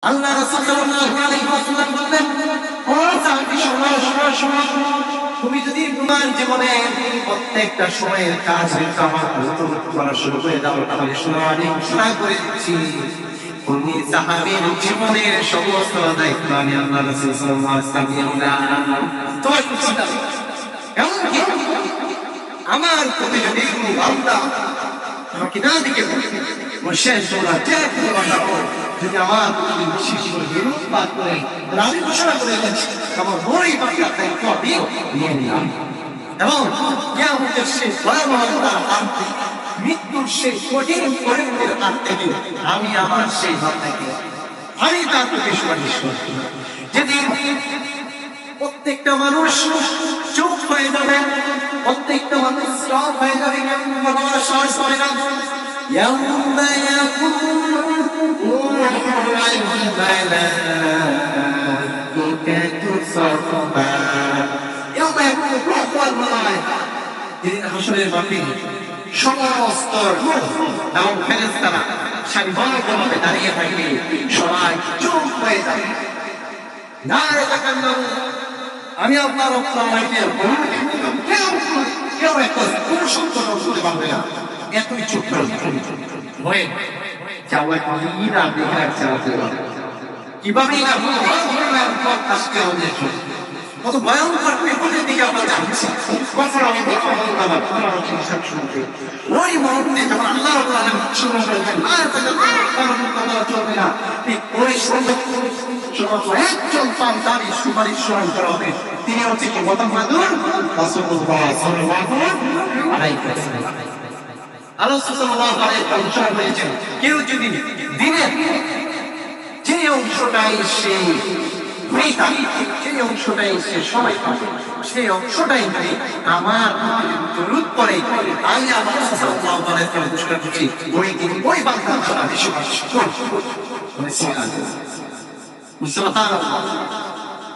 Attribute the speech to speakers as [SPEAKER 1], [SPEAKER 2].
[SPEAKER 1] আল্লাহ রাসূল সাল্লাল্লাহু আলাইহি ওয়াসাল্লাম বললেন, ও সাহাবী শোনো, তুমি যদি তোমার জীবনে প্রত্যেকটা সময়ের কাজ করা শুরু করে দাও, তাহলে শোনো, আমি ঘোষণা করে দিচ্ছি, তুমি সাহাবীর জীবনের সমস্ত দায়িত্ব আমি আল্লাহ রাসূল সাল্লাল্লাহু আলাইহি ওয়াসাল্লাম নিলাম। তোমার চিন্তা এমনকি আমার প্রতি যদি কোনো বান্দা আমাকে না দিকে শেষ তোমরা যদি আমার বিশেষ করে বিরোধ বাদ করে আমি ঘোষণা করে দিচ্ছি, আমার বড়ই বাচ্চার দায়িত্ব আমি নিয়ে নিলাম। এবং কিয়ামতের সেই ভয়াবহতার হাত থেকে, মৃত্যুর সেই কঠিন পরিণতির হাত থেকে আমি আমার সেই হাত থেকে আমি তার প্রতি সুপারিশ করছি। যেদিন প্রত্যেকটা মানুষ চুপ হয়ে যাবে, প্রত্যেকটা মানুষ স্তব হয়ে যাবে, সাহস করে না। يوم يكون الملائكة صفا يوم يكون الملائكة যেদিন হাসরের মাঠে সমস্ত এবং ফেরেশতারা সারিবদ্ধভাবে দাঁড়িয়ে থাকবে, সবাই চুপ হয়ে যাবে। নারে তাকাল্লাম, আমি আপনার রক্ষণাবেক্ষণে কেউ একটা কোনো শব্দ করতে পারবে না, এতই চুপ হয়ে যাওয়া কলিরা দেখার চালাতে পারে কিভাবে আজকে আমাদের কত ভয়ঙ্কর বিপদের দিকে আমরা যাচ্ছি। কখন আমি ওই মুহূর্তে যখন আল্লাহ চলবে না, ঠিক ওই সময় একজন পান্তারি সুপারিশ স্মরণ করা হবে, তিনি হচ্ছে কি মুহাম্মাদুর রাসূলুল্লাহ সাল্লাল্লাহু আলাইহি ওয়াসাল্লাম। আল্লাহ সাল্লাল্লাহু আলাইহি ওয়াসাল্লাম বলেছেন, কেউ যদি দিনের যে অংশটাই সে সেই অংশটাই সে সময় পাবে, সেই অংশটাই যদি আমার দরুদ পড়ে, আমি আল্লাহ সাল্লাল্লাহু আলাইহি ওয়াসাল্লাম ঘোষণা করছি, ওই বান্দার জন্য আমি সুপারিশ করব। সুবহানাল্লাহ।